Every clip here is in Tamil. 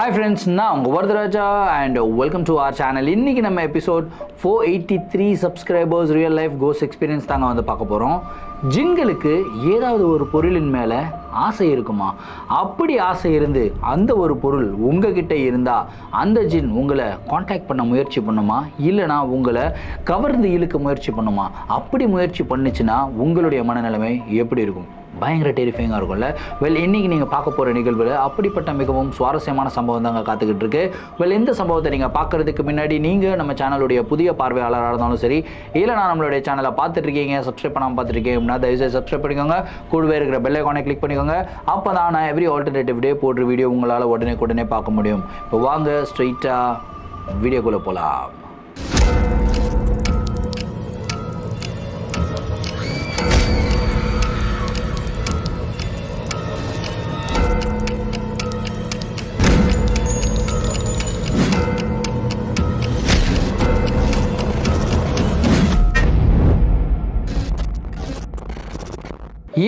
ஹாய் ஃப்ரெண்ட்ஸ், நான் உங்கள் Varadaraja and welcome to our channel. இன்றைக்கி நம்ம எபிசோட் 483 சப்ஸ்கிரைபர்ஸ் ரியல் லைஃப் கோஸ் எக்ஸ்பீரியன்ஸ் தாங்க வந்து பார்க்க போகிறோம். ஜின்களுக்கு ஏதாவது ஒரு பொருளின் மேலே ஆசை இருக்குமா? அப்படி ஆசை இருந்து அந்த ஒரு பொருள் உங்ககிட்ட இருந்தால் அந்த ஜின் உங்களை காண்டாக்ட் பண்ண முயற்சி பண்ணுமா, இல்லைனா உங்களை கவர்ந்து இழுக்க முயற்சி பண்ணுமா? அப்படி முயற்சி பண்ணுச்சுன்னா உங்களுடைய மனநிலைமை எப்படி இருக்கும்? பயங்கர டெரிஃபைங்காக இருக்கும்ல. இன்றைக்கி நீங்கள் பார்க்க போகிற நிகழ்வில் அப்படிப்பட்ட மிகவும் சுவாரஸ்யமான சம்பவம் தாங்க காத்துக்கிட்டு இருக்கு. இந்த சம்பவத்தை நீங்கள் பார்க்குறதுக்கு முன்னாடி நீங்கள் நம்ம சேனலுடைய புதிய பார்வையாளராக இருந்தாலும் சரி, இல்லை நான் நம்மளுடைய சேனலை பார்த்துட்ருக்கீங்க, சப்ஸ்கிரைப் பண்ணாமல் பார்த்துருக்கீங்கன்னா தயவுசெய்து சப்ஸ்கிரைப் பண்ணிக்கோங்க. கூடவே இருக்கிற பெல் ஐகானை கிளிக் பண்ணிக்கோங்க. அப்போ தான் நான் எவ்ரி ஆல்டர்னேட்டிவ் டே போடுற வீடியோ உங்களால் உடனே பார்க்க முடியும். இப்போ வாங்க ஸ்ட்ரெயிட்டாக வீடியோக்குள்ளே போகலாம்.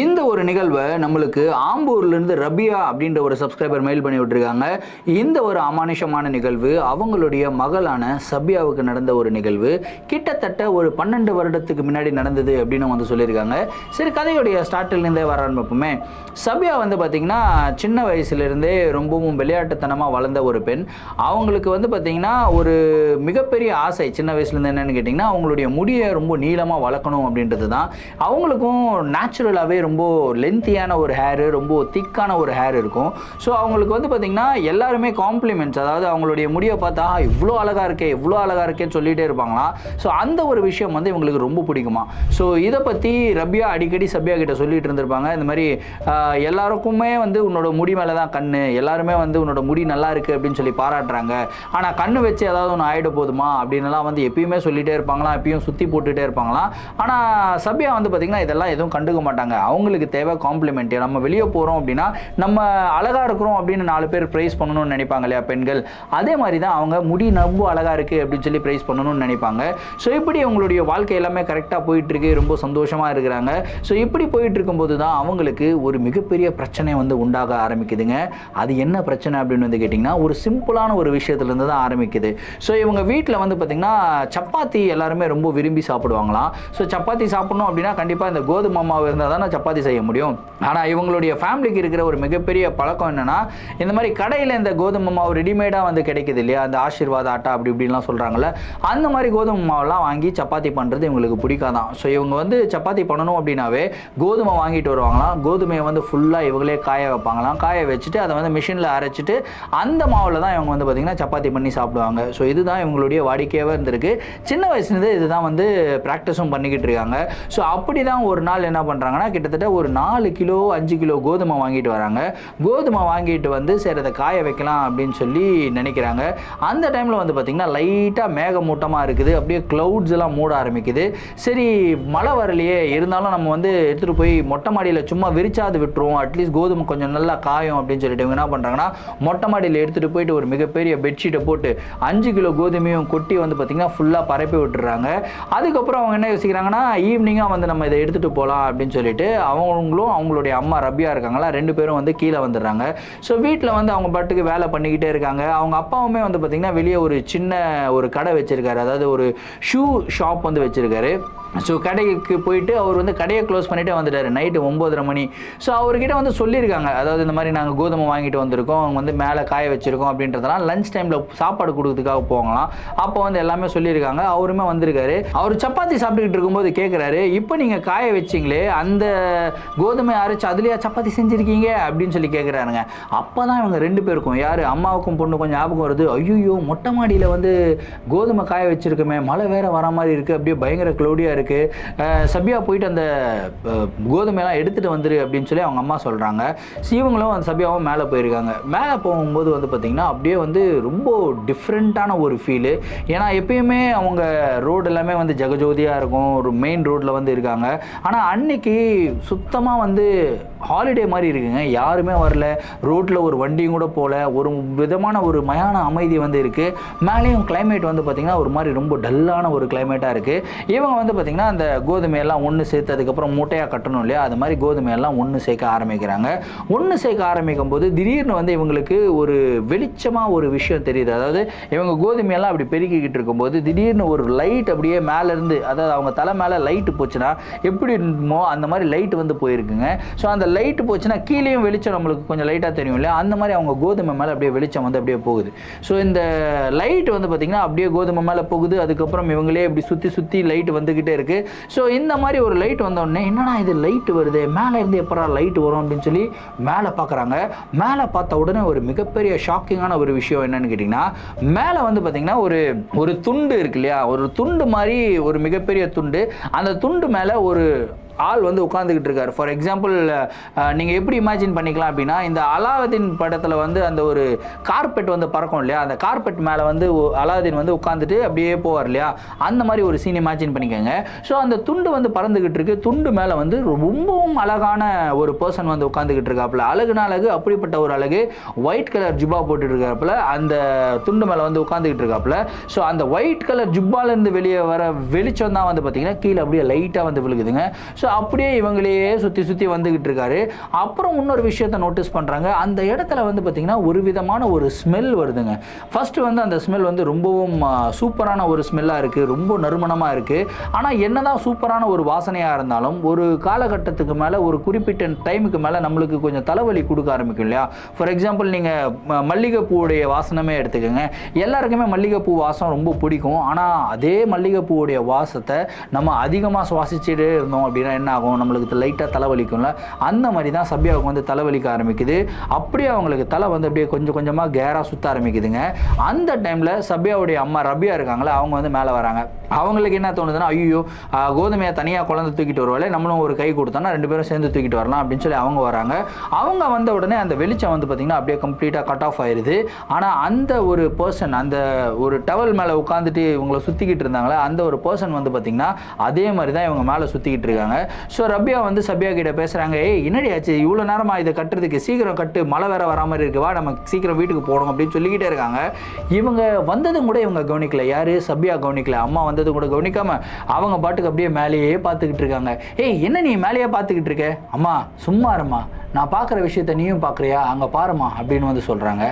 இந்த ஒரு நிகழ்வை நம்மளுக்கு ஆம்பூர்லேருந்து ரபியா அப்படின்ற ஒரு சப்ஸ்கிரைபர் மெயில் பண்ணி விட்டுருக்காங்க. இந்த ஒரு அமானுஷமான நிகழ்வு அவங்களுடைய மகளான சபியாவுக்கு நடந்த ஒரு நிகழ்வு. கிட்டத்தட்ட ஒரு 12 வருடத்துக்கு முன்னாடி நடந்தது அப்படின்னு வந்து சொல்லியிருக்காங்க. சரி, கதையுடைய ஸ்டார்டிலேருந்தே வர ஆரம்பிப்போமே. சபியா வந்து பார்த்திங்கன்னா சின்ன வயசுலேருந்தே ரொம்பவும் விளையாட்டுத்தனமாக வளர்ந்த ஒரு பெண். அவங்களுக்கு வந்து பார்த்திங்கன்னா ஒரு மிகப்பெரிய ஆசை சின்ன வயசுலேருந்து என்னென்னு கேட்டிங்கன்னா அவங்களுடைய முடியை ரொம்ப நீளமாக வளர்க்கணும் அப்படின்றது தான். அவங்களுக்கும் நேச்சுரலாகவே ரொம்ப லென்த்தியான ஒரு ஹேரு, ரொம்ப திக்கான ஒரு ஹேர் இருக்கும். ஸோ அவங்களுக்கு வந்து பார்த்திங்கன்னா எல்லாருமே காம்ப்ளிமெண்ட்ஸ், அதாவது அவங்களுடைய முடியை பார்த்தா இவ்வளோ அழகாக இருக்கேன்னு சொல்லிகிட்டே இருப்பாங்களாம். ஸோ அந்த ஒரு விஷயம் வந்து இவங்களுக்கு ரொம்ப பிடிக்குமா. ஸோ இதை பற்றி ரபியா அடிக்கடி சபியா கிட்ட சொல்லிட்டு இருந்திருப்பாங்க. இந்த மாதிரி எல்லாருக்குமே வந்து உன்னோட முடி மேலே தான் கண்ணு, எல்லாருமே வந்து உன்னோட முடி நல்லா இருக்குது அப்படின்னு சொல்லி பாராட்டுறாங்க. ஆனால் கண்ணு வச்சு ஏதாவது ஒன்று ஆகிட போதுமா அப்படின்லாம் வந்து எப்பயுமே சொல்லிகிட்டே இருப்பாங்களாம், எப்பயும் சுற்றி போட்டுகிட்டே இருப்பாங்களாம். ஆனால் சபியா வந்து பார்த்திங்கன்னா இதெல்லாம் எதுவும் கண்டுக்க மாட்டாங்க. அவங்களுக்கு தேவை காம்ப்ளிமெண்ட். நம்ம வெளியே போகிறோம் அப்படின்னா நம்ம அழகாக இருக்கிறோம் அப்படின்னு 4 பேர் ப்ரைஸ் பண்ணணும்னு நினைப்பாங்க இல்லையா பெண்கள். அதே மாதிரி தான் அவங்க முடி ரொம்ப அழகாக இருக்குது அப்படின்னு சொல்லி ப்ரைஸ் பண்ணணும்னு நினைப்பாங்க. ஸோ இப்படி அவங்களுடைய வாழ்க்கை எல்லாமே கரெக்டாக போயிட்டுருக்கு, ரொம்ப சந்தோஷமாக இருக்கிறாங்க. ஸோ இப்படி போயிட்டு இருக்கும்போது தான் அவங்களுக்கு ஒரு மிகப்பெரிய பிரச்சனை வந்து உண்டாக ஆரம்பிக்குதுங்க. அது என்ன பிரச்சனை அப்படின்னு வந்து கேட்டிங்கன்னா ஒரு சிம்பிளான ஒரு விஷயத்துலேருந்து தான் ஆரம்பிக்குது. ஸோ இவங்க வீட்டில் வந்து பார்த்திங்கன்னா சப்பாத்தி எல்லாருமே ரொம்ப விரும்பி சாப்பிடுவாங்களாம். ஸோ சப்பாத்தி சாப்பிடணும் அப்படின்னா கண்டிப்பாக இந்த கோதுமை மாவு இருந்தால் தான் சப்பாத்தி செய்ய முடியும். ஆனால் இவங்களுடைய ஃபேமிலிக்கு இருக்கிற ஒரு மிகப்பெரிய பழக்கம் என்னென்னா, இந்த மாதிரி கடையில் இந்த கோதுமை மாவு ரெடிமேடாக வந்து கிடைக்குது இல்லையா, அந்த ஆசீர்வாத ஆட்டா அப்படி இப்படின்லாம் சொல்கிறாங்கல்ல, அந்த மாதிரி கோதுமை மாவெல்லாம் வாங்கி சப்பாத்தி பண்ணுறது இவங்களுக்கு பிடிக்காதான். ஸோ இவங்க வந்து சப்பாத்தி பண்ணணும் அப்படின்னாவே கோதுமை வாங்கிட்டு வருவாங்களாம். கோதுமையை வந்து ஃபுல்லாக இவங்களே காய வைப்பாங்களாம். காய வச்சுட்டு அதை வந்து மிஷினில் அரைச்சிட்டு அந்த மாவில் தான் இவங்க வந்து பார்த்திங்கன்னா சப்பாத்தி பண்ணி சாப்பிடுவாங்க. ஸோ இதுதான் இவங்களுடைய வாடிக்கையாகவே இருந்திருக்கு. சின்ன வயசுலேருந்து இதுதான் வந்து ப்ராக்டிஸும் பண்ணிக்கிட்டு இருக்காங்க. ஸோ அப்படி தான் ஒரு நாள் என்ன பண்ணுறாங்கன்னா கிட்டத்தட்ட ஒரு 4 கிலோ 5 கிலோ கோதுமை வாங்கிட்டு வராங்க. கோதுமை வாங்கிட்டு வந்து சரி அதை காய வைக்கலாம் அப்படின்னு சொல்லி நினைக்கிறாங்க. அந்த டைமில் வந்து பார்த்திங்கன்னா லைட்டாக மேகமூட்டமாக இருக்குது, அப்படியே க்ளவுட்ஸ் எல்லாம் மூட ஆரம்பிக்குது. சரி மழை வரலையே, இருந்தாலும் நம்ம வந்து எடுத்துகிட்டு போய் மொட்டை மாடியில் சும்மா விரிச்சாது விட்டுருவோம், அட்லீஸ்ட் கோதுமை கொஞ்சம் நல்லா காயும் அப்படின்னு சொல்லிட்டு இவங்க என்ன பண்ணுறாங்கன்னா மொட்டை மாடியில் எடுத்துகிட்டு போயிட்டு ஒரு மிகப்பெரிய பெட்ஷீட்டை போட்டு 5 கிலோ கோதுமையும் கொட்டி வந்து பார்த்திங்கன்னா ஃபுல்லாக பரப்பி விட்டுறாங்க. அதுக்கப்புறம் அவங்க என்ன யோசிக்கிறாங்கன்னா ஈவினிங்காக வந்து நம்ம இதை எடுத்துகிட்டு போகலாம் அப்படின்னு சொல்லிட்டு அவங்களுடைய அம்மா ரபியா இருக்காங்களா 2 பேரும் வந்து கீழே வந்துடுறாங்க. ஸோ வீட்டில் வந்து அவங்க பாட்டுக்கு வேலை பண்ணிக்கிட்டே இருக்காங்க. அவங்க அப்பாவுமே வந்து பார்த்திங்கன்னா வெளியே ஒரு சின்ன ஒரு கடை வச்சுருக்காரு, அதாவது ஒரு ஷூ ஷாப் வந்து வச்சுருக்காரு. ஸோ கடைக்கு போயிட்டு அவர் வந்து கடையை க்ளோஸ் பண்ணிவிட்டு வந்துட்டார் நைட்டு 9:30 மணி. ஸோ அவர்கிட்ட வந்து சொல்லியிருக்காங்க, அதாவது இந்த மாதிரி நாங்கள் கோதுமை வாங்கிட்டு வந்திருக்கோம், அவங்க வந்து மேலே காய வச்சுருக்கோம் அப்படின்றதெல்லாம் லஞ்ச் டைமில் சாப்பாடு கொடுக்கறதுக்காக போகலாம். அப்போ வந்து எல்லாமே சொல்லியிருக்காங்க. அவருமே வந்திருக்காரு. அவர் சப்பாத்தி சாப்பிட்டுக்கிட்டு இருக்கும்போது கேட்குறாரு, இப்போ நீங்கள் காய வச்சிங்களே அந்த கோதுமை அரைச்சி அதுலேயே சப்பாத்தி செஞ்சுருக்கீங்க அப்படின்னு சொல்லி கேட்குறாருங்க. அப்போ தான் இவங்க 2 பேருக்கும், யார் அம்மாவுக்கும் பொண்ணு கொஞ்சம் ஞாபகம் வருது. ஐயோ மொட்டை மாடியில் வந்து கோதுமை காய வச்சுருக்கோமே, மழை வேறு வர மாதிரி இருக்குது, அப்படியே பயங்கர க்ளௌடியாக இருக்குது, சபியா போயிட்டு அந்த கோதுமையெல்லாம் எடுத்துகிட்டு வந்துரு அப்படின்னு சொல்லி அவங்க அம்மா சொல்கிறாங்க. இவங்களும் அந்த சபியாவும் மேலே போயிருக்காங்க. மேலே போகும்போது வந்து பார்த்திங்கன்னா அப்படியே வந்து ரொம்ப டிஃப்ரெண்ட்டான ஒரு ஃபீலு. ஏன்னா எப்பயுமே அவங்க ரோடு எல்லாமே வந்து ஜெகஜோதியாக இருக்கும், ஒரு மெயின் ரோட்டில் வந்து இருக்காங்க. ஆனால் அன்னைக்கு சுத்தமாக வந்து ஹாலிடே மாதிரி இருக்குங்க. யாருமே வரல, ரோட்டில் ஒரு வண்டியும் கூட போகல, ஒரு விதமான ஒரு மயான அமைதி வந்து இருக்குது. மேலேயும் கிளைமேட் வந்து பார்த்திங்கன்னா ஒரு மாதிரி ரொம்ப டல்லான ஒரு கிளைமேட்டாக இருக்குது. இவங்க வந்து பார்த்திங்கன்னா அந்த கோதுமையெல்லாம் ஒன்று சேர்த்து அதுக்கப்புறம் மூட்டையாக கட்டணும் இல்லையா, அது மாதிரி கோதுமையெல்லாம் ஒன்று சேர்க்க ஆரம்பிக்கிறாங்க. ஒன்று சேர்க்க ஆரம்பிக்கும் போது திடீர்னு வந்து இவங்களுக்கு ஒரு வெளிச்சமாக ஒரு விஷயம் தெரியுது. அதாவது இவங்க கோதுமையெல்லாம் அப்படி பெருக்கிக்கிட்டு இருக்கும்போது திடீர்னு ஒரு லைட் அப்படியே மேலேருந்து, அதாவது அவங்க தலை மேலே லைட்டு போச்சுன்னா எப்படி இருக்குமோ அந்த மாதிரி லைட் வந்து போயிருக்குங்க. ஸோ அந்த லைட்டு போச்சுன்னா கீழேயும் வெளிச்சம் நம்மளுக்கு கொஞ்சம் லைட்டாக தெரியும் இல்லையா, அந்த மாதிரி அவங்க கோதுமை மேலே அப்படியே வெளிச்சம் வந்து அப்படியே போகுது. ஸோ இந்த லைட் வந்து பார்த்திங்கன்னா அப்படியே கோதுமை மேலே போகுது. அதுக்கப்புறம் இவங்களே இப்படி சுற்றி சுற்றி லைட் வந்துக்கிட்டே இருக்குது. ஸோ இந்த மாதிரி ஒரு லைட் வந்தோடனே என்னடா இது லைட் வருது, மேலே இருந்து எப்படா லைட் வரும் அப்படின்னு சொல்லி மேலே பார்க்குறாங்க. மேலே பார்த்த உடனே ஒரு மிகப்பெரிய ஷாக்கிங்கான ஒரு விஷயம் என்னன்னு கேட்டிங்கன்னா, மேலே வந்து பார்த்திங்கன்னா ஒரு துண்டு இருக்கு இல்லையா, ஒரு துண்டு மாதிரி ஒரு மிகப்பெரிய துண்டு. அந்த துண்டு மேலே ஒரு ஆள் வந்து உட்காந்துக்கிட்டு இருக்காரு. ஃபார் எக்ஸாம்பிள் நீங்கள் எப்படி இமேஜின் பண்ணிக்கலாம் அப்படின்னா, இந்த அலாவுதீன் படத்தில் வந்து அந்த ஒரு கார்பெட் வந்து பறக்கும் இல்லையா, அந்த கார்பெட் மேலே வந்து அலாவுதீன் வந்து உட்காந்துட்டு அப்படியே போவார் இல்லையா, அந்த மாதிரி ஒரு சீன் இமேஜின் பண்ணிக்கோங்க. ஸோ அந்த துண்டு வந்து பறந்துக்கிட்டு இருக்கு. துண்டு மேலே வந்து ரொம்பவும் அழகான ஒரு பர்சன் வந்து உட்காந்துக்கிட்டு இருக்காப்புல. அழகுனா அழகு, அப்படிப்பட்ட ஒரு அழகு. ஒயிட் கலர் ஜிப்பா போட்டுட்டு இருக்காப்புல, அந்த துண்டு மேலே வந்து உட்காந்துக்கிட்டு இருக்காப்புல. ஸோ அந்த ஒயிட் கலர் ஜிப்பாலேருந்து வெளியே வர வெளிச்சம் தான் வந்து பார்த்தீங்கன்னா கீழே அப்படியே லைட்டாக வந்து விழுகுதுங்க. ஸோ அப்படியே இவங்களையே சுற்றி சுற்றி வந்துக்கிட்டு இருக்காரு. அப்புறம் இன்னொரு விஷயத்தை நோட்டீஸ் பண்ணுறாங்க. அந்த இடத்துல வந்து பார்த்திங்கன்னா ஒரு விதமான ஒரு ஸ்மெல் வருதுங்க. ஃபஸ்ட்டு வந்து அந்த ஸ்மெல் வந்து ரொம்பவும் சூப்பரான ஒரு ஸ்மெல்லாக இருக்குது, ரொம்ப நறுமணமாக இருக்குது. ஆனால் என்னதான் சூப்பரான ஒரு வாசனையாக இருந்தாலும் ஒரு காலகட்டத்துக்கு மேலே, ஒரு குறிப்பிட்ட டைமுக்கு மேலே நம்மளுக்கு கொஞ்சம் தலைவலி கொடுக்க ஆரம்பிக்கும் இல்லையா. ஃபார் எக்ஸாம்பிள் நீங்கள் மல்லிகைப்பூவுடைய வாசனமே எடுத்துக்கோங்க. எல்லாருக்குமே மல்லிகைப்பூ வாசம் ரொம்ப பிடிக்கும். ஆனால் அதே மல்லிகைப்பூவுடைய வாசத்தை நம்ம அதிகமாக சுவாசிச்சுட்டு இருந்தோம் அப்படின்னா என்ன ஆகும், நம்மளுக்கு லைட்டாக தலைவலிக்கும்ல. அந்த மாதிரி தான் சபியாவுக்கு வந்து தலைவலிக்க ஆரம்பிக்குது. அப்படியே அவங்களுக்கு தலை வந்து அப்படியே கொஞ்சம் கொஞ்சமாக கேராக சுற்ற ஆரம்பிக்குதுங்க. அந்த டைமில் சபியாவுடைய அம்மா ரபியா இருக்காங்களே, அவங்க வந்து மேலே வராங்க. அவங்களுக்கு என்ன தோணுதுன்னா, ஐயோ கோதுமையை தனியாக குழந்தை தூக்கிட்டு வருவாளே, நம்மளும் ஒரு கை கொடுத்தோன்னா 2 பேரும் சேர்ந்து தூக்கிட்டு வரலாம் அப்படின்னு சொல்லி அவங்க வராங்க. அவங்க வந்த உடனே அந்த வெளிச்சம் வந்து பார்த்திங்கன்னா அப்படியே கம்ப்ளீட்டாக கட் ஆஃப் ஆயிடுது. ஆனால் அந்த ஒரு பர்சன், அந்த ஒரு டவல் மேலே உட்காந்துட்டு இவங்களை சுற்றிக்கிட்டு இருந்தாங்களே, அந்த ஒரு பர்சன் வந்து பார்த்திங்கன்னா அதே மாதிரி தான் இவங்க மேலே சுற்றிக்கிட்டு இருக்காங்க. ஸோ ரபியா வந்து சபியா கிட்ட பேசுகிறாங்க, என்னடி ஆச்சு, இவ்வளோ நேரமாக இதை கட்டுறதுக்கு, சீக்கிரம் கட்டு, மழை வேற வரா மாதிரி இருக்கு, வா நம்ம சீக்கிரம் வீட்டுக்கு போகணும் அப்படின்னு சொல்லிக்கிட்டே இருக்காங்க. இவங்க வந்ததும் கூட இவங்க கவனிக்கல. யார்? சபியா கவனிக்கல. அம்மா வந்ததும் கூட கவனிக்காம அவங்க பாட்டுக்கு அப்படியே மேலேயே பார்த்துக்கிட்டு இருக்காங்க. என்ன நீ மேலேயே பார்த்துக்கிட்டு இருக்க, அம்மா சும்மா இருமா, நான் பார்க்குற விஷயத்த நீயும் பார்க்குறியா, அங்கே பாருமா அப்படின்னு வந்து சொல்கிறாங்க.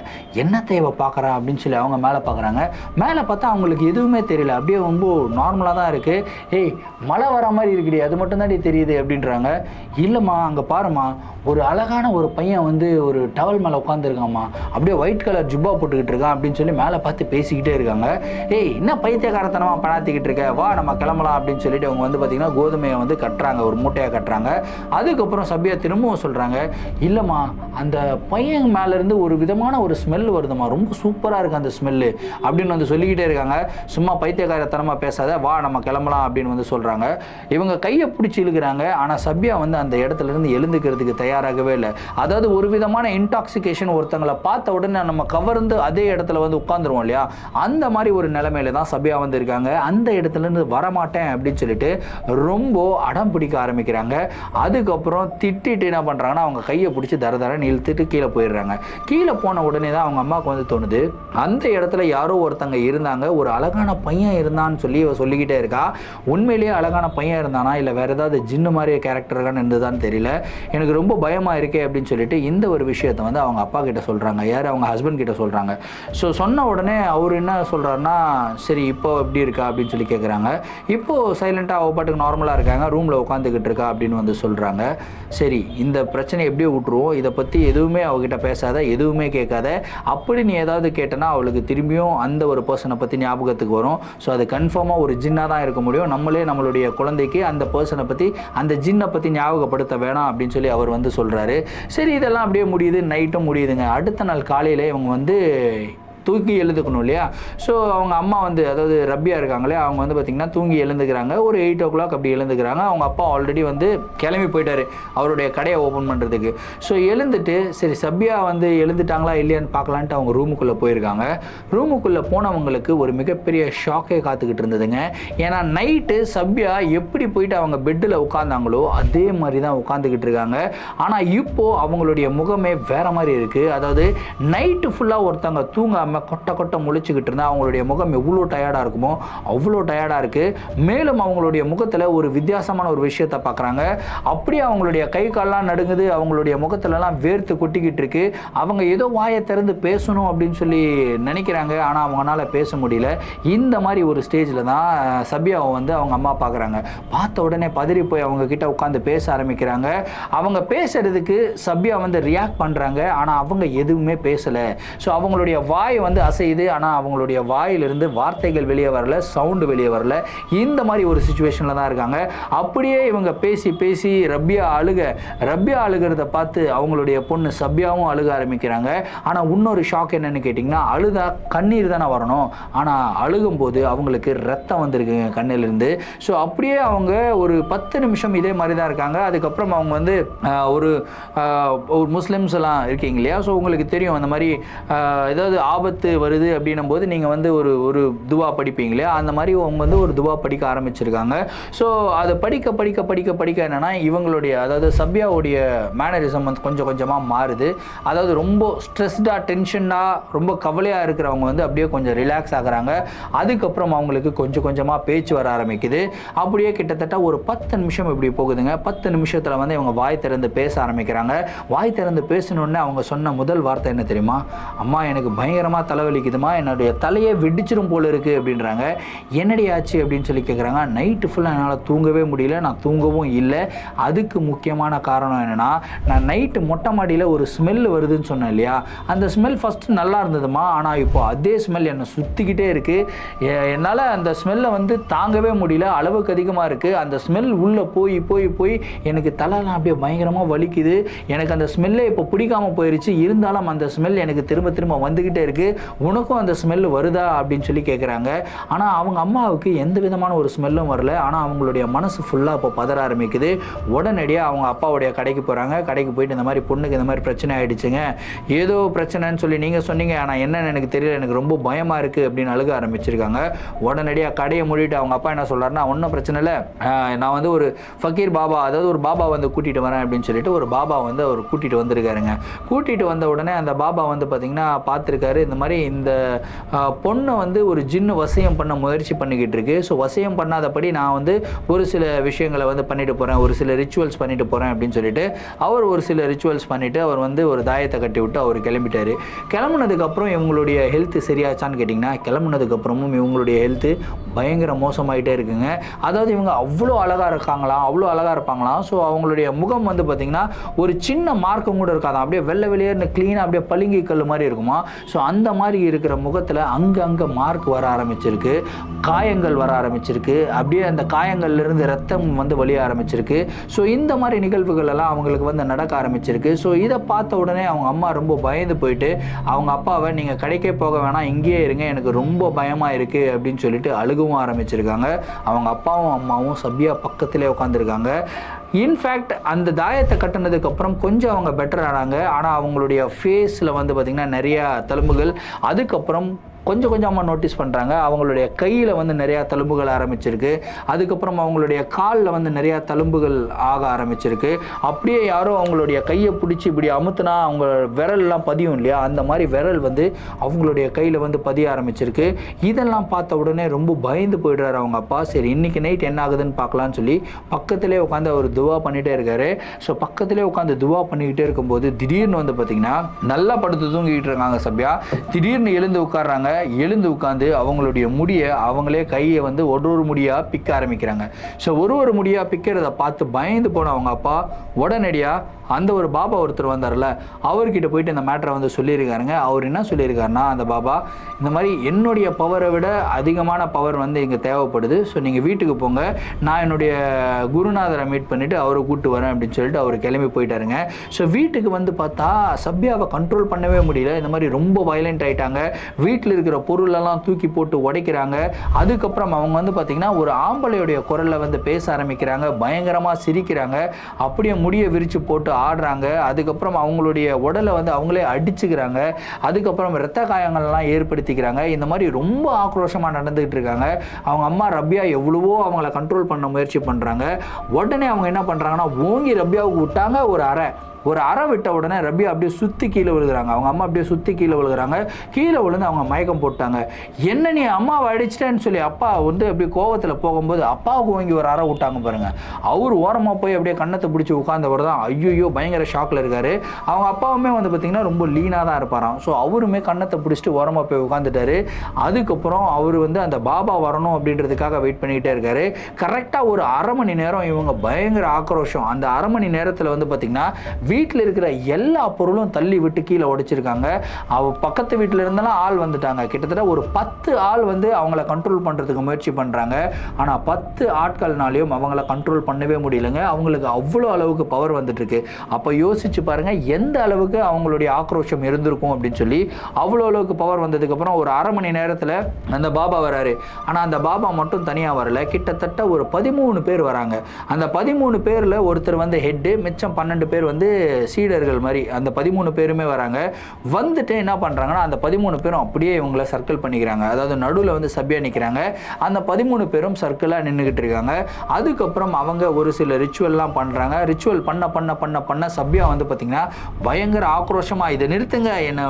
என்ன தேவை பார்க்குறா அப்படின்னு சொல்லி அவங்க மேலே பார்க்குறாங்க. மேலே பார்த்தா அவங்களுக்கு எதுவுமே தெரியல, அப்படியே ரொம்ப நார்மலாக தான் இருக்குது. மழை வர மாதிரி இருக்குடி, அது மட்டும் தான் தெரியுது அப்படின்றாங்க. இல்லைம்மா அங்கே பாருமா, ஒரு அழகான ஒரு பையன் வந்து ஒரு டவல் மேலே உட்காந்துருக்காம்மா, அப்படியே ஒயிட் கலர் ஜிப்பா போட்டுக்கிட்டு இருக்கான் அப்படின்னு சொல்லி மேலே பார்த்து பேசிக்கிட்டே இருக்காங்க. என்ன பைத்தியக்காரத்தனமாக பணாத்திக்கிட்டு இருக்க, வா நம்ம கிளம்பலாம் அப்படின்னு சொல்லிட்டு அவங்க வந்து பார்த்திங்கன்னா கோதுமையை வந்து கட்டுறாங்க, ஒரு மூட்டையாக கட்டுறாங்க. அதுக்கப்புறம் சபியா திரும்பவும் சொல்கிறாங்க, இல்லைம்மா அந்த பையன் மேலேருந்து ஒரு விதமான ஒரு ஸ்மெல் வருதுமா, ரொம்ப சூப்பராக இருக்குது அந்த ஸ்மெல்லு அப்படின்னு வந்து சொல்லிக்கிட்டே இருக்காங்க. சும்மா பைத்தியக்காரத்தனமாக பேசாத, வா நம்ம கிளம்பலாம் அப்படின்னு வந்து சொல்கிறாங்க. இவங்க கையை பிடிச்சி இழுக்கிறாங்க. ஆனால் சபியா வந்து அந்த இடத்துலேருந்து எழுந்துக்கிறதுக்கு தயாராகவே இல்லை. அதாவது ஒரு விதமான இன்டாக்சிகேஷன், ஒருத்தங்களை பார்த்த உடனே நம்ம கவர்ந்து அதே இடத்துல வந்து உட்காந்துருவோம் இல்லையா, அந்த மாதிரி ஒரு நிலைமையில தான் சபியா வந்து இருக்காங்க. அந்த இடத்துலேருந்து வரமாட்டேன் அப்படின்னு சொல்லிட்டு ரொம்ப அடம் பிடிக்க ஆரம்பிக்கிறாங்க. அதுக்கப்புறம் திட்டிட்டு என்ன பண்ணுறாங்கன்னா அவங்க கையை பிடிச்சி தரதரன்னு இழுத்துட்டு கீழே போயிடுறாங்க. கீழே போன உடனே தான் அவங்க அம்மாவுக்கு வந்து தோணுது, அந்த இடத்துல யாரோ ஒருத்தங்க இருந்தாங்க, ஒரு அழகான பையன் இருந்தான்னு சொல்லி சொல்லிக்கிட்டே இருக்கா. உண்மையிலேயே அழகான பையன் இருந்தானா இல்லை வேறு ஏதாவது ஜின்னு மாதிரி கேரக்டரான இருந்ததான்னு தெரியல, எனக்கு ரொம்ப பயமாக இருக்கே அப்படின்னு சொல்லிட்டு இந்த ஒரு விஷயத்தை வந்து அவங்க அப்பா கிட்ட சொல்கிறாங்க. யார்? அவங்க ஹஸ்பண்ட் கிட்ட சொல்கிறாங்க. ஸோ சொன்ன உடனே அவர் என்ன சொல்கிறாருன்னா, சரி இப்போ எப்படி இருக்கா அப்படின்னு சொல்லி கேட்குறாங்க. இப்போது சைலண்ட்டாக அவ பாட்டுக்கு நார்மலாக இருக்காங்க, ரூமில் உட்காந்துக்கிட்டு இருக்கா அப்படின்னு வந்து சொல்கிறாங்க. சரி இந்த பிரச்சனை எப்படியே விட்டுருவோம், இதை பற்றி எதுவுமே அவகிட்ட பேசாத, எதுவுமே கேட்காத, அப்படி நீ ஏதாவது கேட்டனா அவளுக்கு திரும்பியும் அந்த ஒரு பர்சனை பற்றி ஞாபகத்துக்கு வரும். ஸோ அது கன்ஃபார்மாக ஒரு ஜின்னாக தான் இருக்க முடியும். நம்மளே நம்மளுடைய குழந்தைக்கு அந்த பர்சனை பற்றி, அந்த ஜின்னை பற்றி ஞாபகப்படுத்த வேணாம் அப்படின்னு சொல்லி அவர் வந்து சொல்கிறாரு. சரி இதெல்லாம் அப்படியே முடியுது, நைட்டும் முடியுதுங்க. அடுத்த நாள் காலையில் இவங்க வந்து தூக்கி எழுந்துக்கணும் இல்லையா. ஸோ அவங்க அம்மா வந்து அதாவது ரப்பியா இருக்காங்களே அவங்க வந்து பார்த்திங்கன்னா தூங்கி எழுந்துக்கிறாங்க. ஒரு 8 o'clock அப்படி எழுந்துக்கிறாங்க. அவங்க அப்பா ஆல்ரெடி வந்து கிளம்பி போயிட்டார் அவருடைய கடையை ஓப்பன் பண்ணுறதுக்கு. ஸோ எழுந்துட்டு சரி சபியா வந்து எழுந்துட்டாங்களா இல்லையான்னு பார்க்கலான்ட்டு அவங்க ரூமுக்குள்ளே போயிருக்காங்க. ரூமுக்குள்ளே போனவங்களுக்கு ஒரு மிகப்பெரிய ஷாக்கே காத்துக்கிட்டு இருந்ததுங்க. ஏன்னா நைட்டு சபியா எப்படி போயிட்டு அவங்க பெட்டில் உட்காந்தாங்களோ அதே மாதிரி தான் உட்காந்துக்கிட்டு இருக்காங்க. ஆனால் இப்போது அவங்களுடைய முகமே வேற மாதிரி இருக்குது. அதாவது நைட்டு ஃபுல்லாக ஒருத்தவங்க தூங்காமல் கொட்டை கொட்டை முழிச்சுக்கிட்டு இருந்தால் அவங்களுடைய முகம் எவ்வளோ டயர்டாக இருக்குமோ அவ்வளோ டயர்டாக இருக்குது. மேலும் அவங்களுடைய முகத்தில் ஒரு வித்தியாசமான ஒரு விஷயத்தை பார்க்குறாங்க. அப்படியே அவங்களுடைய கை கால்லாம் நடுங்குது, அவங்களுடைய முகத்துலலாம் வேர்த்து கொட்டிக்கிட்டு இருக்கு. அவங்க ஏதோ வாயை திறந்து பேசணும் அப்படின்னு சொல்லி நினைக்கிறாங்க, ஆனால் அவங்களால பேச முடியல. இந்த மாதிரி ஒரு ஸ்டேஜில் தான் சபியாவை வந்து அவங்க அம்மா பார்க்குறாங்க. பார்த்த உடனே பதறி போய் அவங்க கிட்ட உட்காந்து பேச ஆரம்பிக்கிறாங்க. அவங்க பேசுறதுக்கு சபியா வந்து ரியாக்ட் பண்ணுறாங்க, ஆனால் அவங்க எதுவுமே பேசலை. ஸோ அவங்களுடைய வாய் வந்து அசையுது, ஆனால் அவங்களுடைய வாயிலிருந்து வார்த்தைகள் வெளியே வரல, சவுண்டு வெளியே வரல. இந்த மாதிரி ஒரு சுச்சுவேஷனில் தான் இருக்காங்க. அப்படியே இவங்க பேசி பேசி ரப்பியா அழுகிறத பார்த்து அவங்களுடைய பொண்ணு சபியாவும் அழுக ஆரம்பிக்கிறாங்க. ஆனால் இன்னொரு ஷாக் என்னன்னு கேட்டிங்கன்னா, அழுதா கண்ணீர் தானே வரணும், ஆனால் அழுகும்போது அவங்களுக்கு ரத்தம் வந்திருக்குங்க கண்ணிலிருந்து. ஸோ அப்படியே அவங்க ஒரு 10 நிமிஷம் இதே மாதிரி தான் இருக்காங்க. அதுக்கப்புறம் அவங்க வந்து ஒரு முஸ்லிம்ஸ் எல்லாம் இருக்கீங்க இல்லையா. ஸோ உங்களுக்கு தெரியும் அந்த மாதிரி ஏதாவது ஆபத்து வருது அப்படின்னும் போது நீங்கள் வந்து ஒரு துவா படிப்பீங்க இல்லையா, அந்த மாதிரி அவங்க வந்து ஒரு துவா படிக்க ஆரம்பிச்சிருக்காங்க. ஸோ அதை படிக்க என்னென்னா இவங்களுடைய அதாவது சபியாவுடைய மேனரிசம் வந்து கொஞ்சம் கொஞ்சமாக மாறுது. அதாவது ரொம்ப ஸ்ட்ரெஸ்டாக டென்ஷனாக ரொம்ப கவலையாக இருக்கிறவங்க வந்து அப்படியே கொஞ்சம் ரிலாக்ஸ் ஆகுறாங்க. அதுக்கப்புறம் அவங்களுக்கு கொஞ்சம் கொஞ்சமாக பேச்சு வர ஆரம்பிக்குது. அப்படியே கிட்டத்தட்ட ஒரு 10 நிமிஷம் இப்படி போகுதுங்க. 10 நிமிஷத்தில் வந்து இவங்க வாய் திறந்து பேச ஆரம்பிக்கிறாங்க. வாய் திறந்து பேசணுன்னே அவங்க சொன்ன முதல் வார்த்தை என்ன தெரியுமா? அம்மா எனக்கு பயங்கரமாக தலைவலிக்குதுமா, என்னுடைய தலையே வெடிச்சிரும் போல இருக்குது அப்படின்றாங்க. என்னடி ஆச்சு அப்படின்னு சொல்லி கேட்குறாங்க. நைட்டு ஃபுல்லாக என்னால் தூங்கவே முடியல, நான் தூங்கவும் இல்லை. அதுக்கு முக்கியமான காரணம் என்னென்னா, நான் நைட்டு மொட்டை மாடியில் ஒரு ஸ்மெல் வருதுன்னு சொன்னேன் இல்லையா, அந்த ஸ்மெல் ஃபஸ்ட்டு நல்லா இருந்ததுமா, ஆனால் இப்போ அதே ஸ்மெல் என்னை சுற்றிக்கிட்டே இருக்குது. என்னால் அந்த ஸ்மெல்லை வந்து தாங்கவே முடியல, அளவுக்கு அதிகமாக இருக்குது. அந்த ஸ்மெல் உள்ளே போய் போய் போய் எனக்கு தலைலாம் அப்படியே பயங்கரமாக வலிக்குது. எனக்கு அந்த ஸ்மெல்லே இப்போ பிடிக்காமல் போயிடுச்சு. இருந்தாலும் அந்த ஸ்மெல் எனக்கு திரும்ப திரும்ப வந்துக்கிட்டே இருக்குது. உனக்கும் அந்த ஸ்மெல் வருதா அப்படின்னு சொல்லி கேட்குறாங்க. ஆனால் அவங்க அம்மாவுக்கு எந்த விதமான ஒரு ஸ்மெல்லும் வரல. ஆனால் அவங்களுடைய மனசு ஃபுல்லாக இப்போ பதற ஆரம்பிக்குது. உடனடியாக அவங்க அப்பாவுடைய கடைக்கு போகிறாங்க. கடைக்கு போயிட்டு இந்த மாதிரி பொண்ணுக்கு இந்த மாதிரி பிரச்சனை ஆகிடுச்சுங்க, ஏதோ பிரச்சனைன்னு சொல்லி நீங்கள் சொன்னீங்க, ஆனால் என்னன்னு எனக்கு தெரியல, எனக்கு ரொம்ப பயமாக இருக்குது அப்படின்னு அழுக ஆரம்பிச்சிருக்காங்க. உடனடியாக கடையை மூடிட்டு அவங்க அப்பா என்ன சொல்கிறாருன்னா, ஒன்றும் பிரச்சனை இல்லை, நான் வந்து ஒரு ஃபக்கீர் பாபா அதாவது ஒரு பாபா வந்து கூட்டிகிட்டு வரேன் அப்படின்னு சொல்லிட்டு ஒரு பாபா வந்து அவர் கூட்டிகிட்டு வந்திருக்காருங்க. கூட்டிகிட்டு வந்த உடனே அந்த பாபா வந்து பார்த்திங்கன்னா பார்த்துருக்காரு, இந்த மாதிரி இந்த பொண்ணை வந்து ஒரு ஜின்னு வசியம் பண்ண முயற்சி பண்ணிக்கிட்டு இருக்கு. ஸோ வசியம் பண்ணாதபடி நான் வந்து ஒரு சில விஷயங்களை வந்து பண்ணிட்டு போகிறேன், ஒரு சில ரிச்சுவல்ஸ் பண்ணிட்டு போகிறேன் அப்படின்னு சொல்லிட்டு அவர் ஒரு சில ரிச்சுவல்ஸ் பண்ணிவிட்டு அவர் வந்து ஒரு தாயத்தை கட்டி விட்டு அவர் கிளம்பிட்டார். கிளம்புனதுக்கப்புறம் இவங்களுடைய ஹெல்த்து சரியாச்சான்னு கேட்டிங்கன்னா, கிளம்புனதுக்கப்புறமும் இவங்களுடைய ஹெல்த்து பயங்கர மோசமாகிட்டே இருக்குங்க. அதாவது இவங்க அவ்வளோ அழகாக இருப்பாங்களாம். ஸோ அவங்களுடைய முகம் வந்து பார்த்திங்கன்னா ஒரு சின்ன மார்க்கம் கூட இருக்காதான், அப்படியே வெள்ளை வெளியேன்னு க்ளீனாக அப்படியே பளிங்கி கல் மாதிரி இருக்குமா. ஸோ அந்த மாதிரி இருக்கிற முகத்தில் அங்கே மார்க் வர ஆரம்பிச்சிருக்கு, காயங்கள் வர ஆரம்பிச்சிருக்கு, அப்படியே அந்த காயங்கள்லேருந்து ரத்தம் வந்து வலிய ஆரம்பிச்சிருக்கு. ஸோ இந்த மாதிரி நிகழ்வுகள் எல்லாம் அவங்களுக்கு வந்து நடக்க ஆரம்பிச்சிருக்கு. ஸோ இதை பார்த்த உடனே அவங்க அம்மா ரொம்ப பயந்து போயிட்டு அவங்க அப்பாவை நீங்கள் கடைக்கே போக வேணாம், இங்கேயே இருங்க, எனக்கு ரொம்ப பயமாக இருக்குது அப்படின்னு சொல்லிட்டு அழுகவும் ஆரம்பிச்சிருக்காங்க. அவங்க அப்பாவும் அம்மாவும் சபியா பக்கத்திலே உட்காந்துருக்காங்க. இன்ஃபேக்ட் அந்த தாயத்தை கட்டினதுக்கப்புறம் கொஞ்சம் அவங்க பெட்டர் ஆனாங்க. ஆனால் அவங்களுடைய ஃபேஸில் வந்து பார்த்திங்கன்னா நிறையா தழும்புகள், அதுக்கப்புறம் கொஞ்சம் கொஞ்சமாக நோட்டீஸ் பண்ணுறாங்க. அவங்களுடைய கையில் வந்து நிறையா தழும்புகள் ஆரம்பிச்சிருக்கு. அதுக்கப்புறம் அவங்களுடைய காலில் வந்து நிறையா தழும்புகள் ஆக ஆரம்பிச்சிருக்கு. அப்படியே யாரோ அவங்களுடைய கையை பிடிச்சி இப்படி அமுத்துனா அவங்க விரல்லாம் பதியும் இல்லையா, அந்த மாதிரி விரல் வந்து அவங்களுடைய கையில் வந்து பதிய ஆரம்பிச்சிருக்கு. இதெல்லாம் பார்த்த உடனே ரொம்ப பயந்து போயிடுறாரு அவங்க அப்பா. சரி இன்றைக்கி நைட் என்ன ஆகுதுன்னு பார்க்கலான்னு சொல்லி பக்கத்திலே உட்காந்து அவர் துவா பண்ணிகிட்டே இருக்காரு. ஸோ பக்கத்திலே உட்காந்து துவா பண்ணிக்கிட்டே இருக்கும்போது திடீர்னு வந்து பார்த்திங்கன்னா நல்லா படுத்து தூங்கிக்கிட்டு இருக்காங்க சபியா. திடீர்னு எழுந்து உட்கார்றாங்க. எழுந்து உட்காந்து அவங்களுடைய முடியை அவங்களே கையை வந்து ஒரு முடியாக பிக்க ஆரம்பிக்கிறாங்க. ஸோ ஒரு முடியாக பிக்கிறத பார்த்து பயந்து போன அவங்க அப்பா உடனடியாக அந்த ஒரு பாபா ஒருத்தர் வந்தார்ல, அவர்கிட்ட போயிட்டு இந்த மேட்டரை வந்து சொல்லியிருக்காருங்க. அவர் என்ன சொல்லியிருக்காருன்னா, அந்த பாபா இந்த மாதிரி என்னுடைய பவரை விட அதிகமான பவர் வந்து இங்கே தேவைப்படுது, ஸோ நீங்கள் வீட்டுக்கு போங்க, நான் என்னுடைய குருநாதரை மீட் பண்ணிவிட்டு அவரை கூப்பிட்டு வரேன் அப்படின்னு சொல்லிட்டு அவர் கிளம்பி போயிட்டாருங்க. ஸோ வீட்டுக்கு வந்து பார்த்தா சப்யாவை கண்ட்ரோல் பண்ணவே முடியல. இந்த மாதிரி ரொம்ப வயலண்ட் ஆகிட்டாங்க. வீட்டில் இருக்கிற பொருளெல்லாம் தூக்கி போட்டு உடைக்கிறாங்க. அதுக்கப்புறம் அவங்க வந்து பார்த்திங்கன்னா ஒரு ஆம்பளையுடைய குரலில் வந்து பேச ஆரம்பிக்கிறாங்க, பயங்கரமாக சிரிக்கிறாங்க, அப்படியே முடியை விரித்து போட்டு ஆடுறாங்க. அதுக்கப்புறம் அவங்களுடைய உடலை வந்து அவங்களே அடிச்சுக்கிறாங்க. அதுக்கப்புறம் இரத்த காயங்கள்லாம் ஏற்படுத்திக்கிறாங்க. இந்த மாதிரி ரொம்ப ஆக்ரோஷமாக நடந்துகிட்டு இருக்காங்க. அவங்க அம்மா ரப்யா எவ்வளவோ அவங்கள கண்ட்ரோல் பண்ண முயற்சி பண்ணுறாங்க. உடனே அவங்க என்ன பண்ணுறாங்கன்னா, ஓங்கி ரப்யாவுக்கு விட்டாங்க ஒரு அறை விட்ட உடனே ரப்யா அப்படியே சுற்றி கீழே விழுகிறாங்க. அவங்க அம்மா அப்படியே சுற்றி கீழே விழுகிறாங்க. கீழே விழுந்து அவங்க மயக்கம் போட்டாங்க. என்ன நீ அம்மாவை அடிச்சிட்டேன்னு சொல்லி அப்பா வந்து அப்படியே கோவத்தில் போகும்போது அப்பாவுக்கு வாங்கி ஒரு அறை விட்டாங்க பாருங்கள். அவர் ஓரமாக போய் அப்படியே கண்ணத்தை பிடிச்சி உட்கார்ந்தவர் தான் ஐயோ பயங்கர ஷாக்கில் இருக்கார். அவங்க அப்பாவுமே வந்து பார்த்திங்கன்னா ரொம்ப லீனாக தான் இருப்பாராம். ஸோ அவருமே கண்ணத்தை பிடிச்சிட்டு ஓரமாக போய் உட்காந்துட்டாரு. அதுக்கப்புறம் அவர் வந்து அந்த பாபா வரணும் அப்படின்றதுக்காக வெயிட் பண்ணிக்கிட்டே இருக்காரு. கரெக்டாக ஒரு அரை மணி நேரம் இவங்க பயங்கர ஆக்ரோஷம். அந்த அரை மணி நேரத்தில் வந்து பார்த்திங்கன்னா வீட்டில் இருக்கிற எல்லா பொருளும் தள்ளி விட்டு கீழே உடைச்சிருக்காங்க. பக்கத்து வீட்டில் இருந்தெல்லாம் ஆள் வந்துட்டாங்க. கிட்டத்தட்ட ஒரு 10 ஆள் வந்து அவங்கள கண்ட்ரோல் பண்ணுறதுக்கு முயற்சி பண்ணுறாங்க. ஆனால் 10 ஆட்கள்னாலையும் அவங்கள கண்ட்ரோல் பண்ணவே முடியலைங்க. அவங்களுக்கு அவ்வளோ அளவுக்கு பவர் வந்துட்டு இருக்கு. அப்போ யோசிச்சு பாருங்கள் எந்த அளவுக்கு அவங்களுடைய ஆக்ரோஷம் இருந்திருக்கும் அப்படின்னு சொல்லி. அவ்வளோ அளவுக்கு பவர் வந்ததுக்கப்புறம் ஒரு அரை மணி நேரத்தில் அந்த பாபா வராரு. ஆனால் அந்த பாபா மட்டும் தனியாக வரல, கிட்டத்தட்ட ஒரு 13 பேர் வராங்க. அந்த 13 பேரில் ஒருத்தர் வந்து ஹெட்டு, மிச்சம் 12 பேர் வந்து சீடர்கள் மாதிரி அந்த 13 பேருமே வராங்க. வந்துட்டு என்ன பண்ணுறாங்கன்னா, அந்த 13 பேரும் அப்படியே இவங்களை சர்க்கிள் பண்ணிக்கிறாங்க. அதாவது நடுவில் வந்து சப்யா நிற்கிறாங்க. அந்த 13 பேரும் சர்க்கிளாக நின்றுக்கிட்டு இருக்காங்க. அதுக்கப்புறம் அவங்க ஒரு சில ரிச்சுவல்லாம் பண்ணுறாங்க. ரிச்சுவல் பண்ண சப்யா வந்து பார்த்திங்கன்னா பயங்கர ஆக்ரோஷமாக இதை நிறுத்துங்க, என்னை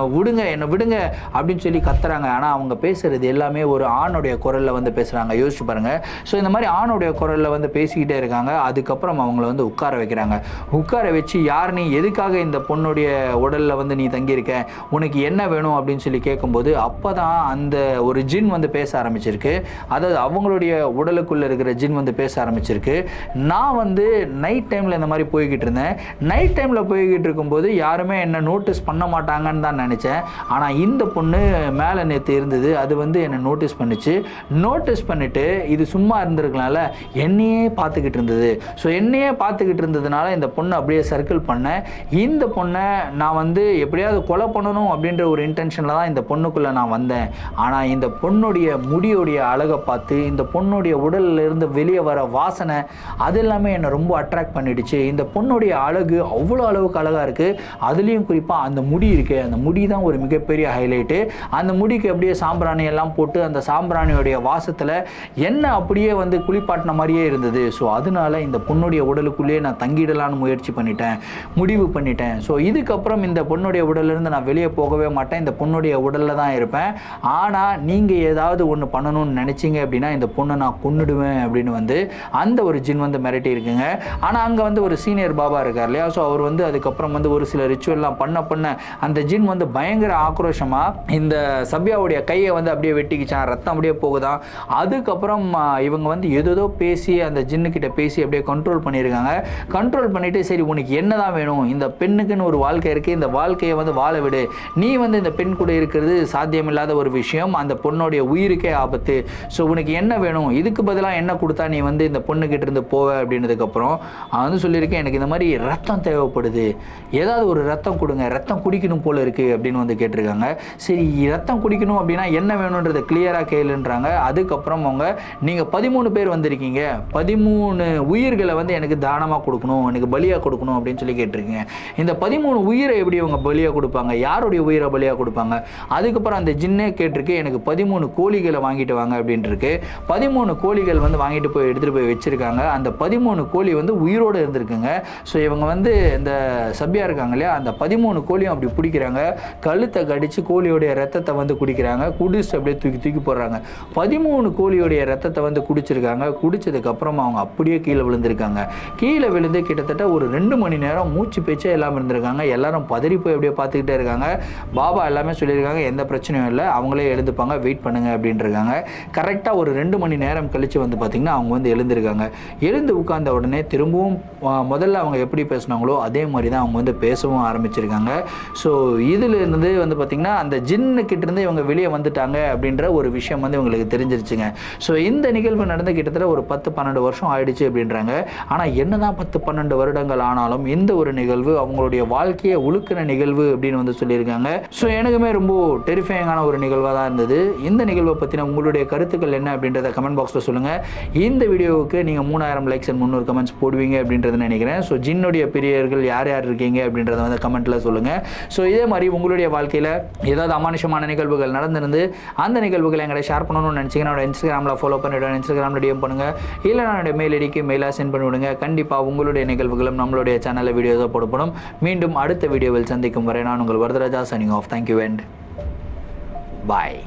விடுங்க அப்படின்னு சொல்லி கத்துறாங்க. ஆனால் அவங்க பேசுகிறது எல்லாமே ஒரு ஆணுடைய குரலில் வந்து பேசுகிறாங்க. யோசிச்சு பாருங்கள். ஸோ இந்த மாதிரி ஆணுடைய குரலில் வந்து பேசிக்கிட்டே இருக்காங்க. அதுக்கப்புறம் அவங்கள வந்து உட்கார வைக்கிறாங்க. உட்கார வச்சு யார் நீ, எதுக்காக இந்த பொண்ணுடைய உடலில் வந்து நீ தங்கியிருக்க, உனக்கு என்ன வேணும் அப்படின்னு சொல்லி கேட்கும்போது அப்போ தான் அந்த ஒரு ஜின் வந்து பேச ஆரம்பிச்சிருக்கு. அதாவது அவங்களுடைய உடலுக்குள்ளே இருக்கிற ஜின் வந்து பேச ஆரம்பிச்சிருக்கு. நான் வந்து நைட் டைமில் இந்த மாதிரி போய்கிட்டு இருந்தேன். நைட் டைமில் போய்கிட்டு இருக்கும்போது யாருமே என்னை நோட்டீஸ் பண்ண மாட்டாங்கன்னு தான் நினச்சேன். ஆனால் இந்த பொண்ணு மேலே நேற்று இருந்தது, அது வந்து என்னை நோட்டீஸ் பண்ணிவிட்டு இது சும்மா இருந்திருக்கனால என்னையே பார்த்துக்கிட்டு இருந்தது. ஸோ என்னையே பார்த்துக்கிட்டு இருந்ததுனால இந்த பொண்ணு அப்படியே சர்க்கிள் பண்ண இந்த பொண்ணை நான் வந்து எப்படியாவது கொலை பண்ணணும் அப்படின்ற ஒரு இன்டென்ஷனில் தான் இந்த பொண்ணுக்குள்ளே நான் வந்தேன். ஆனால் இந்த பொண்ணுடைய முடியோடைய அழகை பார்த்து, இந்த பொண்ணுடைய உடலில் இருந்து வெளியே வர வாசனை, அது எல்லாமே என்னை ரொம்ப அட்ராக்ட் பண்ணிடுச்சு. இந்த பொண்ணுடைய அழகு அவ்வளோ அளவுக்கு அழகாக இருக்குது. அதுலேயும் குறிப்பாக அந்த முடி இருக்குது, அந்த முடி தான் ஒரு மிகப்பெரிய ஹைலைட்டு. அந்த முடிக்கு அப்படியே சாம்பிராணி எல்லாம் போட்டு அந்த சாம்பிராணியோடைய வாசத்தில் என்ன அப்படியே வந்து குளிப்பாட்டின மாதிரியே இருந்தது. ஸோ அதனால இந்த பொண்ணுடைய உடலுக்குள்ளேயே நான் தங்கிடலான்னு முயற்சி முடிவு பண்ணிட்டேன். ஸோ இதுக்கப்புறம் இந்த பொண்ணுடைய உடலிருந்து நான் வெளியே போகவே மாட்டேன், இந்த பொண்ணுடைய உடலில் தான் இருப்பேன். ஆனால் நீங்கள் ஏதாவது ஒன்று பண்ணணும்னு நினச்சிங்க அப்படின்னா இந்த பொண்ணை நான் கொன்னுடுவேன் அப்படின்னு வந்து அந்த ஒரு ஜின் வந்து மிரட்டி இருக்குங்க. ஆனால் அங்கே வந்து ஒரு சீனியர் பாபா இருக்கார் இல்லையா, ஸோ அவர் வந்து அதுக்கப்புறம் வந்து ஒரு சில ரிச்சுவல்லாம் பண்ண அந்த ஜின் வந்து பயங்கர ஆக்ரோஷமாக இந்த சப்யாவுடைய கையை வந்து அப்படியே வெட்டிக்கிச்சான், ரத்தம் அப்படியே போகுதான். அதுக்கப்புறம் இவங்க வந்து ஏதோ பேசி அந்த ஜின்னுக்கிட்ட பேசி அப்படியே கண்ட்ரோல் பண்ணியிருக்காங்க. கண்ட்ரோல் பண்ணிவிட்டு சரி உனக்கு என்ன தான் வேணும், இந்த பெண்ணுக்குன்னு ஒரு வாழ்க்கை இருக்குது, இந்த வாழ்க்கையை வந்து வாழ விடு, நீ வந்து இந்த பெண் கூட இருக்கிறது சாத்தியமில்லாத ஒரு விஷயம், அந்த பொண்ணுடைய உயிருக்கே ஆபத்து, ஸோ உனக்கு என்ன வேணும், இதுக்கு பதிலாக என்ன கொடுத்தா நீ வந்து இந்த பொண்ணுக்கிட்ட இருந்து போவ அப்படின்றதுக்கப்புறம் அவன் வந்து சொல்லியிருக்கேன், எனக்கு இந்த மாதிரி ரத்தம் தேவைப்படுது, ஏதாவது ஒரு ரத்தம் கொடுங்க, ரத்தம் குடிக்கணும் போல இருக்குது அப்படின்னு வந்து கேட்டிருக்காங்க. சரி ரத்தம் குடிக்கணும் அப்படின்னா என்ன வேணுன்றதை கிளியராக கேளுன்றாங்க. அதுக்கப்புறம் அவங்க நீங்கள் 13 பேர் வந்திருக்கீங்க, 13 உயிர்களை வந்து எனக்கு தானமாக கொடுக்கணும், எனக்கு பலியாக கொடுக்கணும் அப்படின்னு சொல்லி கேட்டிருக்கீங்க. இந்த 13 உயிரை எப்படி அவங்க பலியாக கொடுப்பாங்க, யாருடைய உயிரை பலியாக கொடுப்பாங்க? அதுக்கப்புறம் அந்த ஜின்னே கேட்டிருக்கு, எனக்கு 13 கோழிகளை வாங்கிட்டு வாங்க அப்படின்ட்டு 13 கோழிகள் வந்து வாங்கிட்டு போய் எடுத்துகிட்டு போய் வச்சுருக்காங்க. அந்த 13 கோழி வந்து உயிரோடு இருந்திருக்குங்க. ஸோ இவங்க வந்து இந்த சப்யா இருக்காங்க இல்லையா, அந்த 13 கோழியும் அப்படி பிடிக்கிறாங்க, கழுத்தை கடித்து கோழியோடைய ரத்தத்தை வந்து குடிக்கிறாங்க, குடிச்சு அப்படியே தூக்கி போடுறாங்க. 13 கோழியோடைய ரத்தத்தை வந்து குடிச்சிருக்காங்க. குடிச்சதுக்கப்புறம் அவங்க அப்படியே கீழே விழுந்திருக்காங்க. கீழே விழுந்து கிட்டத்தட்ட ஒரு 2 மணி நேரம் மூச்சு பேச்சே இல்லாமல் இருந்திருக்காங்க. எல்லாரும் பதறி போய் அப்படியே பார்த்துக்கிட்டே இருக்காங்க. பாபா எல்லாமே சொல்லியிருக்காங்க, எந்த பிரச்சனையும் இல்லை, அவங்களே எழுந்துப்பாங்க, வெயிட் பண்ணுங்க அப்படின்ட்டுருக்காங்க. கரெக்டாக ஒரு 2 மணி நேரம் கழித்து வந்து பார்த்திங்கன்னா அவங்க வந்து எழுந்திருக்காங்க. எழுந்து உட்கார்ந்த உடனே திரும்பவும் முதல்ல அவங்க எப்படி பேசினாங்களோ அதே மாதிரி தான் அவங்க வந்து பேசவும் ஆரம்பிச்சிருக்காங்க. ஸோ இதிலிருந்து வந்து பார்த்திங்கன்னா அந்த ஜின்னுக்கிட்டேருந்து இவங்க வெளியே வந்துட்டாங்க அப்படின்ற ஒரு விஷயம் வந்து இவங்களுக்கு தெரிஞ்சிருச்சுங்க. ஸோ இந்த நிகழ்வு நடந்து கிட்டத்தட்ட ஒரு 10-12 வருஷம் ஆயிடுச்சு அப்படின்றாங்க. ஆனால் என்னதான் 10-12 வருடங்கள் ஆனாலும் இந்த ஒரு நிகழ்வு அவங்களுடைய வாழ்க்கையை உழுக்கின நிகழ்வு அப்படின்னு வந்து சொல்லியிருக்காங்க. ஸோ எனக்குமே ரொம்ப டெரிஃபைங்கான ஒரு நிகழ்வாக தான் இருந்தது. இந்த நிகழ்வை பற்றின உங்களுடைய கருத்துக்கள் என்ன அப்படின்றத கமெண்ட் பாக்ஸில் சொல்லுங்கள். இந்த வீடியோவுக்கு நீங்கள் 3000 லைக்ஸ் அண்ட் 300 கமெண்ட்ஸ் போடுவீங்க அப்படின்றத நினைக்கிறேன். ஸோ ஜின்னுடைய பிரியர்கள் யார் யார் இருக்கீங்க அப்படின்றத வந்து கமெண்ட்டில் சொல்லுங்கள். ஸோ இதே மாதிரி உங்களுடைய வாழ்க்கையில் ஏதாவது அமானுஷமான நிகழ்வுகள் நடந்திருந்து அந்த நிகழ்வுகளை எங்களை ஷேர் பண்ணணும்னு நினச்சிங்கன்னா என்னோட இன்ஸ்டாகிராமில் ஃபாலோ பண்ணிவிடுவேன், இன்ஸ்டாகிராமில் டிஎம் பண்ணுங்கள், இல்லை என்னுடைய மெயில் ஐடிக்கு மெயிலாக சென்ட் பண்ணிவிடுங்க. கண்டிப்பாக உங்களுடைய நிகழ்வுகளும் நம்மளுடைய சேனலில் வீடியோஸாக போடப்படும். மீண்டும் அடுத்த வீடியோவில் சந்திக்கும் வரை நான் உங்கள் Varadaraja signing off. Thank you and bye.